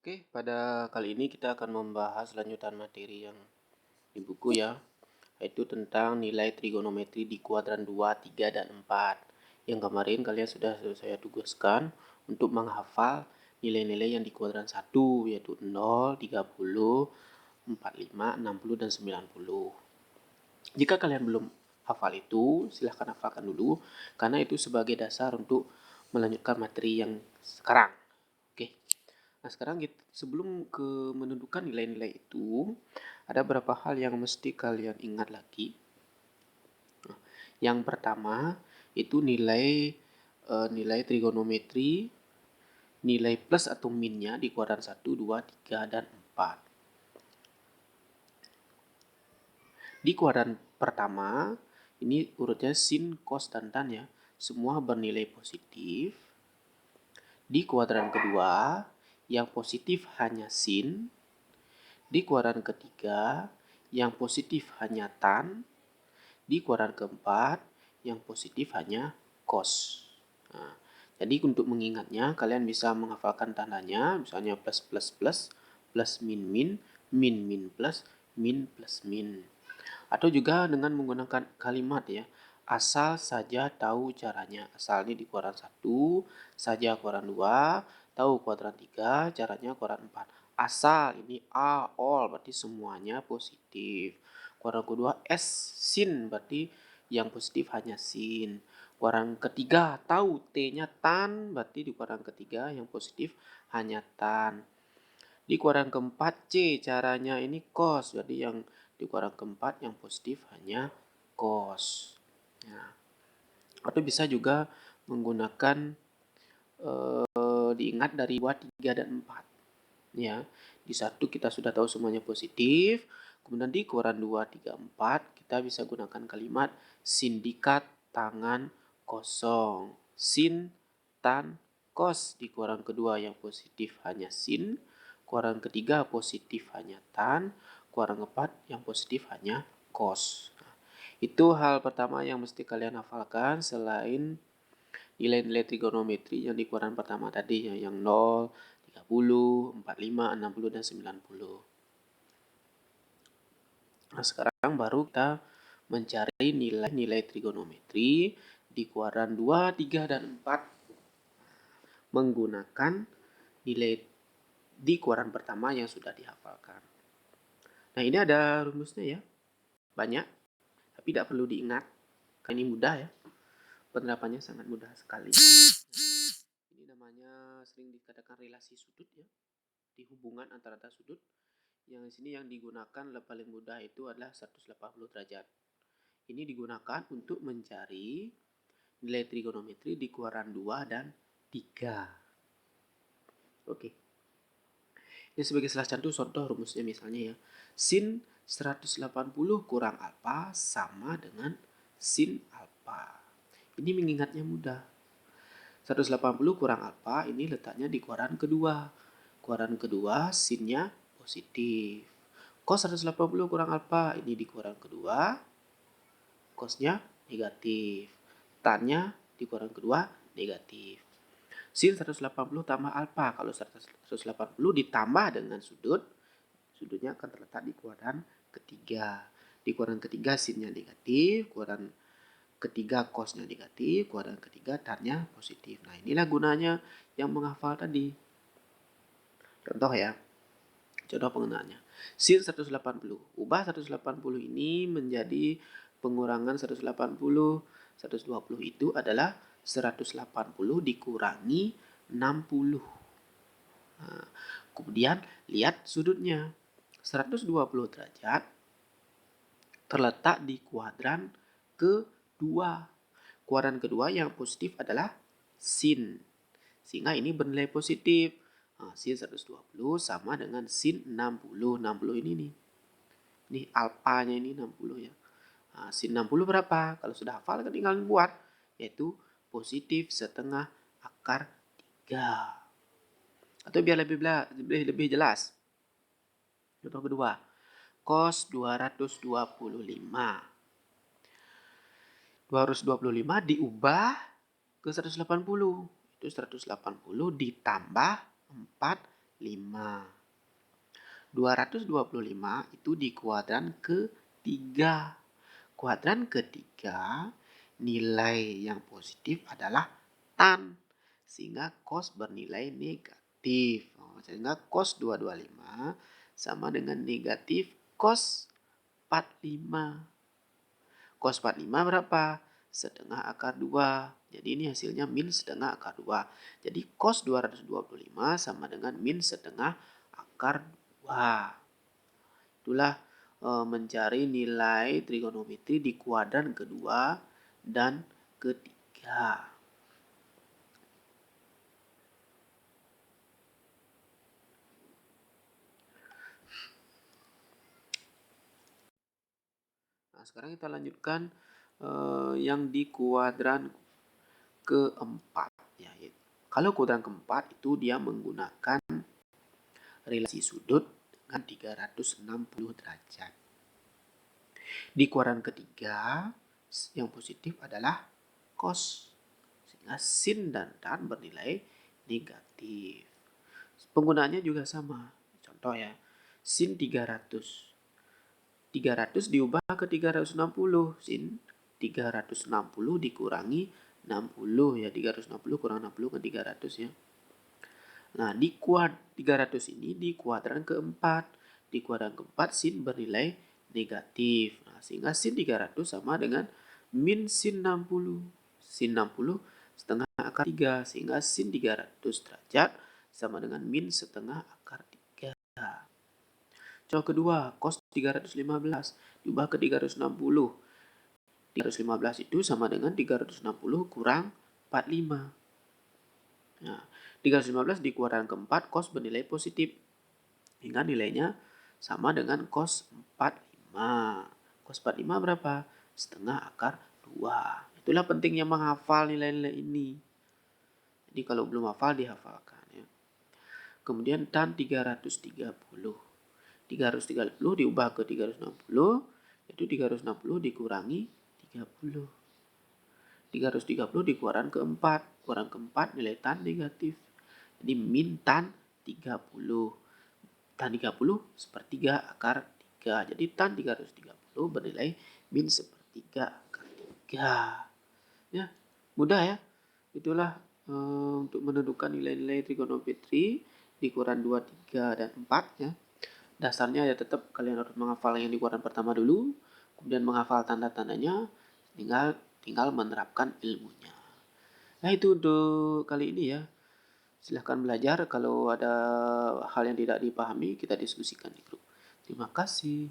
Oke, pada kali ini kita akan membahas lanjutan materi yang di buku ya, yaitu tentang nilai trigonometri di kuadran 2, 3, dan 4. Yang kemarin kalian sudah saya tugaskan untuk menghafal nilai-nilai yang di kuadran 1, yaitu 0, 30, 45, 60, dan 90. Jika kalian belum hafal itu, silahkan hafalkan dulu, karena itu sebagai dasar untuk melanjutkan materi yang sekarang. Oke. Nah, sekarang sebelum menentukan nilai-nilai itu, ada beberapa hal yang mesti kalian ingat lagi. Nah, yang pertama itu nilai trigonometri, nilai plus atau minnya di kuadran 1, 2, 3, dan 4. Di kuadran pertama, ini urutnya sin, cos, dan tan ya. Semua bernilai positif. Di kuadran kedua, yang positif hanya sin. Di kuadran ketiga, yang positif hanya tan. Di kuadran keempat, yang positif hanya cos. Nah, jadi untuk mengingatnya, kalian bisa menghafalkan tandanya, misalnya plus plus plus, plus min min, min min plus, min plus min. Atau juga dengan menggunakan kalimat ya, asal saja tahu caranya. Asal ini di kuadran 1, saja kuadran 2, tahu kuadran 3, caranya kuadran 4. Asal ini A, all, berarti semuanya positif. Kuadran kedua S, sin, berarti yang positif hanya sin. Kuadran ketiga tahu T-nya tan, berarti di kuadran ketiga yang positif hanya tan. Di kuadran keempat C, caranya ini cos, jadi yang di kuadran keempat yang positif hanya cos. Nah, atau bisa juga menggunakan diingat dari 2, 3, dan 4. Ya, di 1 kita sudah tahu semuanya positif. Kemudian di kuadran 2, 3, 4 kita bisa gunakan kalimat sindikat tangan kosong. Sin, tan, cos. Di kuadran kedua yang positif hanya sin. Kuadran ketiga positif hanya tan. Kuadran keempat yang positif hanya cos. Nah, itu hal pertama yang mesti kalian hafalkan selain nilai-nilai trigonometri yang di kuadran pertama tadi ya, yang 0, 30, 45, 60, dan 90. Nah, sekarang baru kita mencari nilai-nilai trigonometri di kuadran 2, 3, dan 4 menggunakan nilai di kuadran pertama yang sudah dihafalkan. Nah, ini ada rumusnya ya. Banyak, tapi tidak perlu diingat. Karena ini mudah ya. Penerapannya sangat mudah sekali. Ini namanya sering dikatakan relasi sudut ya. Di hubungan antara sudut. Yang di sini yang digunakan paling mudah itu adalah 180 derajat. Ini digunakan untuk mencari nilai trigonometri di kuadran 2 dan 3. Oke. Ini sebagai salah satu contoh rumusnya misalnya ya. Sin 180 kurang alfa sama dengan sin alfa. Ini mengingatnya mudah. 180 kurang alfa ini letaknya di kuadran kedua. Kuadran kedua sinnya positif. Cos 180 kurang alfa ini di kuadran kedua. Cosnya negatif. Tannya di kuadran kedua negatif. Sin 180 tambah alfa. Kalau 180 ditambah dengan sudutnya akan terletak di kuadran ketiga. Di kuadran ketiga sinnya negatif, kuadran ketiga cosnya negatif, kuadran ketiga tannya positif. Nah, inilah gunanya yang menghafal tadi. Contoh ya. Contoh pengenalannya. Sin 180. Ubah 180 ini menjadi pengurangan 180. 120 itu adalah 180 dikurangi 60. Nah, kemudian lihat sudutnya. 120 derajat terletak di kuadran kedua. Kuadran kedua yang positif adalah sin. Sehingga ini bernilai positif. Nah, sin 120 sama dengan sin 60. 60 ini nih. Ini alfanya ini 60 ya. Nah, sin 60 berapa? Kalau sudah hafal kan tinggal buat. Yaitu positif setengah akar 3. Atau biar lebih jelas. Contoh kedua. Cos 225. 225 diubah ke 180. Itu 180 ditambah 4 225 itu di kuadran ketiga. Kuadran ketiga, nilai yang positif adalah tan. Sehingga cos bernilai negatif. Sehingga cos 225 sama dengan negatif cos 45. Cos 45 berapa? Setengah akar 2. Jadi ini hasilnya min setengah akar 2. Jadi cos 225 sama dengan min setengah akar 2. Itulah mencari nilai trigonometri di kuadran kedua dan ketiga. Nah, sekarang kita lanjutkan yang di kuadran keempat. Ya, kalau kuadran keempat itu dia menggunakan relasi sudut dengan 360 derajat. Di kuadran ketiga, yang positif adalah cos. Sehingga sin dan tan bernilai negatif. Penggunaannya juga sama. Contoh ya, sin 300. 300 diubah ke 360. Sin 360 dikurangi 60 ya. 360 kurang 60 ke 300 ya. Nah, di 300 ini di kuadran keempat. Di kuadran keempat sin bernilai negatif. Nah, sehingga sin 300 sama dengan min sin 60. Sin 60 setengah akar 3. Sehingga sin 300 derajat sama dengan min setengah akar 3. Contoh kedua, cos 315 diubah ke 360. 315 itu sama dengan 360 kurang 45. Nah, 315 di kuadran keempat cos bernilai positif. Hingga nilainya sama dengan cos 45. Cos 45 berapa? Setengah akar 2. Itulah pentingnya menghafal nilai-nilai ini. Jadi kalau belum hafal dihafalkan ya. Kemudian tan 330. 330 diubah ke 360, itu 360 dikurangi 30. 330 di kuadran keempat. Kuadran keempat nilai tan negatif. Jadi min tan 30. Tan 30 sepertiga akar 3. Jadi tan 330 bernilai min sepertiga akar 3. Ya, mudah ya. Itulah untuk menentukan nilai-nilai trigonometri di kuadran 2, 3, dan 4 ya. Dasarnya ya tetap kalian harus menghafal yang di kuadran pertama dulu, kemudian menghafal tanda-tandanya, tinggal menerapkan ilmunya. Nah, itu untuk kali ini ya. Silahkan belajar. Kalau ada hal yang tidak dipahami, kita diskusikan di grup. Terima kasih.